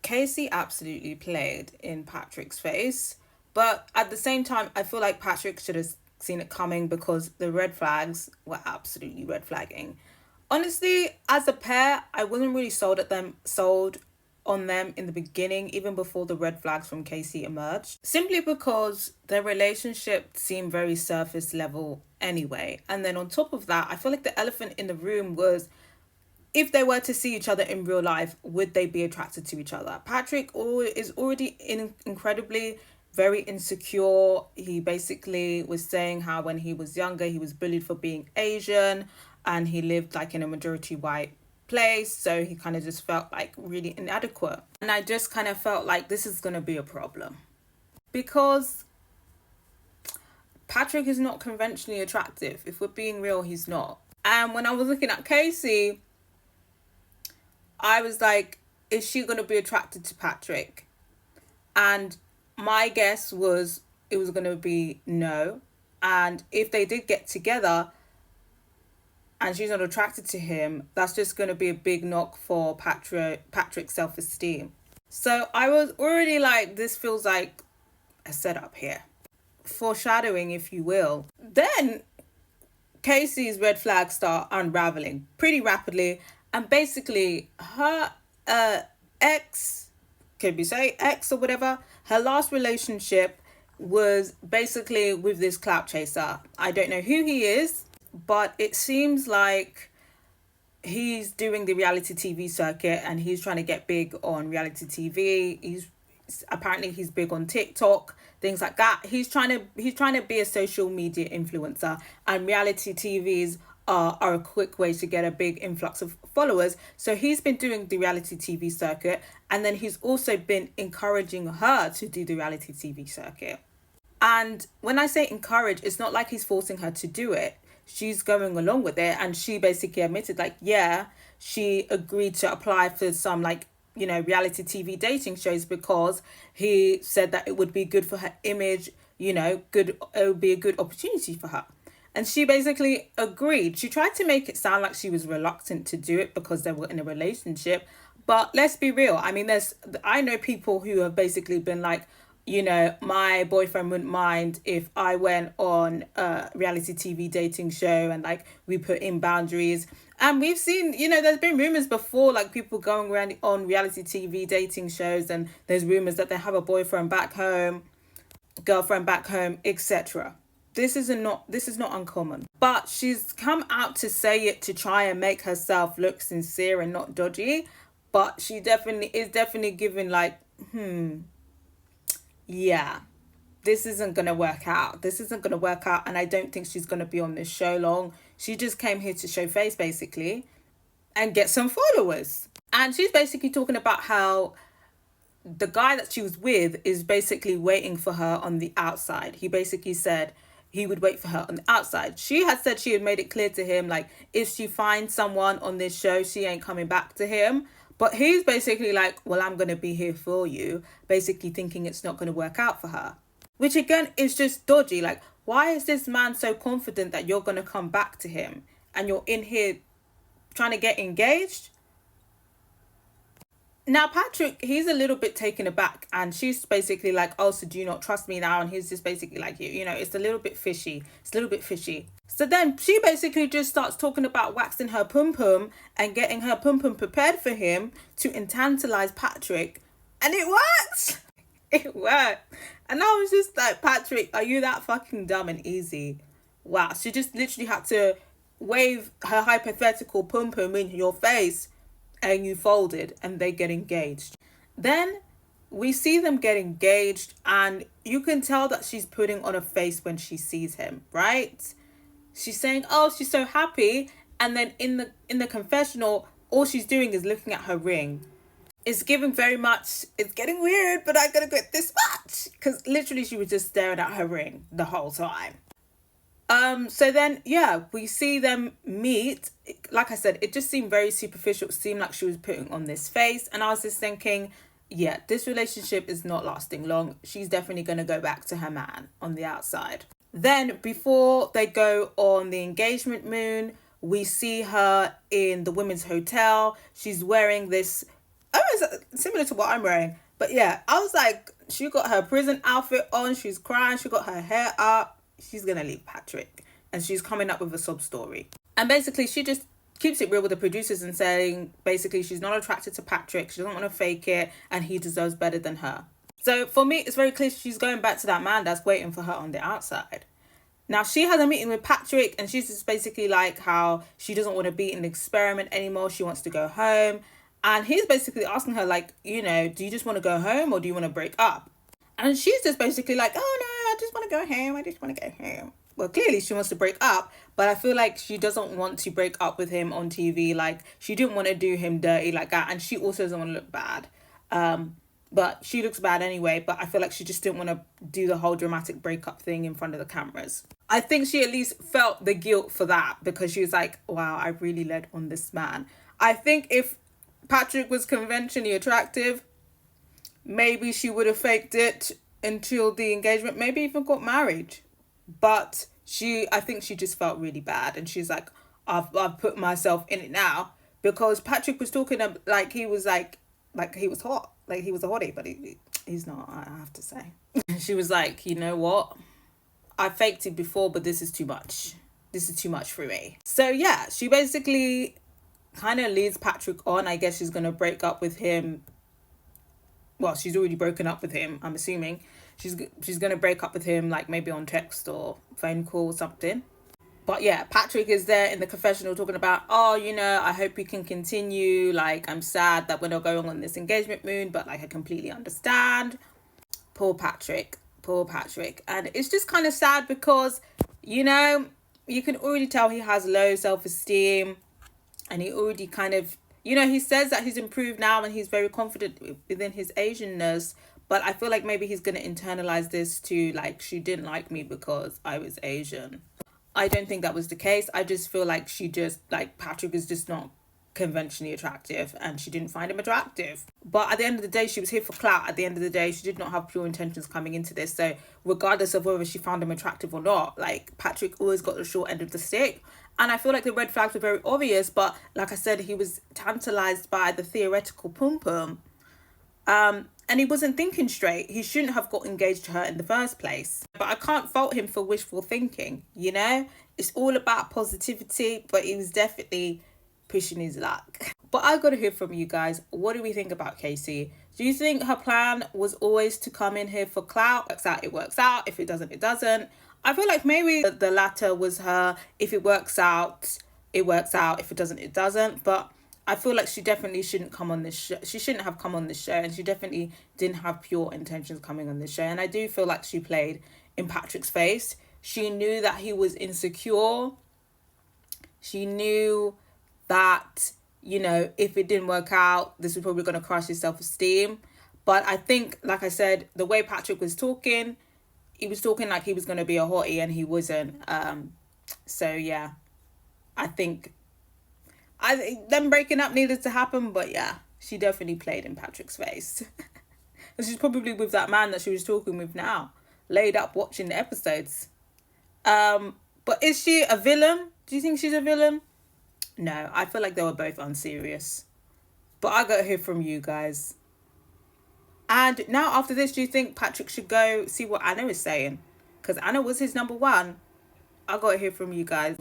KACIE absolutely played in Patrick's face, but at the same time, I feel like Patrick should have seen it coming because the red flags were absolutely red flagging. Honestly, as a pair, I wasn't really sold on them in the beginning, even before the red flags from KACIE emerged, simply because their relationship seemed very surface level anyway. And then on top of that, I feel like the elephant in the room was, if they were to see each other in real life, would they be attracted to each other? Patrick is already incredibly very insecure. He basically was saying how when he was younger, he was bullied for being Asian and he lived like in a majority white place. So he kind of just felt like really inadequate. And I just kind of felt like this is going to be a problem because Patrick is not conventionally attractive. If we're being real, he's not. And when I was looking at KACIE, I was like, is she going to be attracted to Patrick? And my guess was it was going to be no. And if they did get together and she's not attracted to him, that's just going to be a big knock for Patrick's self-esteem. So I was already like, this feels like a setup here. Foreshadowing, if you will. Then KACIE's red flags start unraveling pretty rapidly. And basically, her ex, could we say ex or whatever, her last relationship was basically with this clout chaser. I don't know who he is, but it seems like he's doing the reality TV circuit and he's trying to get big on reality TV. He's big on TikTok, things like that. He's trying to be a social media influencer, and reality TVs are a quick way to get a big influx of followers. So he's been doing the reality TV circuit, and then he's also been encouraging her to do the reality TV circuit. And when I say encourage, it's not like he's forcing her to do it. She's going along with it, and she basically admitted, like, yeah, she agreed to apply for some, like, reality TV dating shows because he said that it would be good for her image, it would be a good opportunity for her. And she basically agreed. She tried to make it sound like she was reluctant to do it because they were in a relationship. But let's be real. I mean, I know people who have basically been like, my boyfriend wouldn't mind if I went on a reality TV dating show and like we put in boundaries. And we've seen, there's been rumors before, like people going around on reality TV dating shows, and there's rumors that they have a boyfriend back home, girlfriend back home, etc. This is not uncommon. But she's come out to say it to try and make herself look sincere and not dodgy. But she definitely giving like, yeah, this isn't going to work out. And I don't think she's going to be on this show long. She just came here to show face, basically, and get some followers. And she's basically talking about how the guy that she was with is basically waiting for her on the outside. He basically said he would wait for her on the outside. She had said she had made it clear to him, like, if she finds someone on this show, she ain't coming back to him. But he's basically like, well, I'm going to be here for you, basically thinking it's not going to work out for her. Which, again, is just dodgy. Like, why is this man so confident that you're going to come back to him and you're in here trying to get engaged? Now, Patrick, he's a little bit taken aback, and she's basically like, oh, so do you not trust me now? And he's just basically like, it's a little bit fishy. So then she basically just starts talking about waxing her pum-pum and getting her pum-pum prepared for him to tantalize Patrick. And it works. It worked. And I was just like, Patrick, are you that fucking dumb and easy? Wow. She just literally had to wave her hypothetical pum-pum in your face and you folded, and they get engaged. Then we see them get engaged, and you can tell that she's putting on a face when she sees him, right? She's saying, oh, she's so happy. And then in the confessional, all she's doing is looking at her ring. It's giving very much, it's getting weird, but I gotta get this much. Because literally she was just staring at her ring the whole time. So then, yeah, we see them meet. Like I said, it just seemed very superficial. It seemed like she was putting on this face. And I was just thinking, yeah, this relationship is not lasting long. She's definitely going to go back to her man on the outside. Then before they go on the engagement moon, we see her in the women's hotel. She's wearing this almost similar to what I'm wearing. But yeah, I was like, she got her prison outfit on. She's crying. She got her hair up. She's gonna leave Patrick, and she's coming up with a sob story. And basically, she just keeps it real with the producers and saying basically she's not attracted to Patrick. She doesn't want to fake it, and he deserves better than her. So for me, it's very clear she's going back to that man that's waiting for her on the outside. Now she has a meeting with Patrick, and she's just basically like how she doesn't want to be in the experiment anymore. She wants to go home. And he's basically asking her, like, you know, do you just want to go home or do you want to break up? And she's just basically like, oh no, I just want to go home. I just want to go home. Well, clearly she wants to break up, but I feel like she doesn't want to break up with him on TV. Like, she didn't want to do him dirty like that. And she also doesn't want to look bad. But she looks bad anyway. But I feel like she just didn't want to do the whole dramatic breakup thing in front of the cameras. I think she at least felt the guilt for that because she was like, wow, I really led on this man. I think if Patrick was conventionally attractive, maybe she would have faked it until the engagement, maybe even got married. But I think she just felt really bad, and she's like, I've put myself in it now, because Patrick was talking like he was he was hot, like he was a hottie, but he's not. I have to say. She was like, you know what? I faked it before, but this is too much. This is too much for me. So yeah, she basically kind of leads Patrick on. I guess she's going to break up with him. Well, she's already broken up with him, I'm assuming. She's going to break up with him, like maybe on text or phone call or something. But yeah, Patrick is there in the confessional talking about, oh, you know, I hope we can continue. Like, I'm sad that we're not going on this engagement moon, but like I completely understand. Poor Patrick. Poor Patrick. And it's just kind of sad because, you know, you can already tell he has low self-esteem. And he already kind of, you know, he says that he's improved now and he's very confident within his Asianness. But I feel like maybe he's going to internalize this to, like, she didn't like me because I was Asian. I don't think that was the case. I just feel like Patrick is just not conventionally attractive and she didn't find him attractive. But at the end of the day, she was here for clout. At the end of the day, she did not have pure intentions coming into this. So regardless of whether she found him attractive or not, like, Patrick always got the short end of the stick. And I feel like the red flags were very obvious, but like I said, he was tantalized by the theoretical pum-pum. And he wasn't thinking straight. He shouldn't have got engaged to her in the first place. But I can't fault him for wishful thinking, you know? It's all about positivity, but he was definitely pushing his luck. But I got to hear from you guys. What do we think about KACIE? Do you think her plan was always to come in here for clout? Works out, it works out. If it doesn't, it doesn't. I feel like maybe the latter was her. If it works out, it works out. If it doesn't, it doesn't. But I feel like she definitely shouldn't come on this show. She shouldn't have come on this show, and she definitely didn't have pure intentions coming on this show. And I do feel like she played in Patrick's face. She knew that he was insecure. She knew that, you know, if it didn't work out, this was probably going to crush his self-esteem. But I think, like I said, the way Patrick was talking, he was talking like he was going to be a hottie and he wasn't. So yeah, I think them breaking up needed to happen, but yeah, she definitely played in Patrick's face. And she's probably with that man that she was talking with now, laid up watching the episodes. But is she a villain? Do you think she's a villain? No, I feel like they were both unserious. But I gotta hear from you guys. And now after this, do you think Patrick should go see what Anna is saying? Because Anna was his number one. I gotta hear from you guys.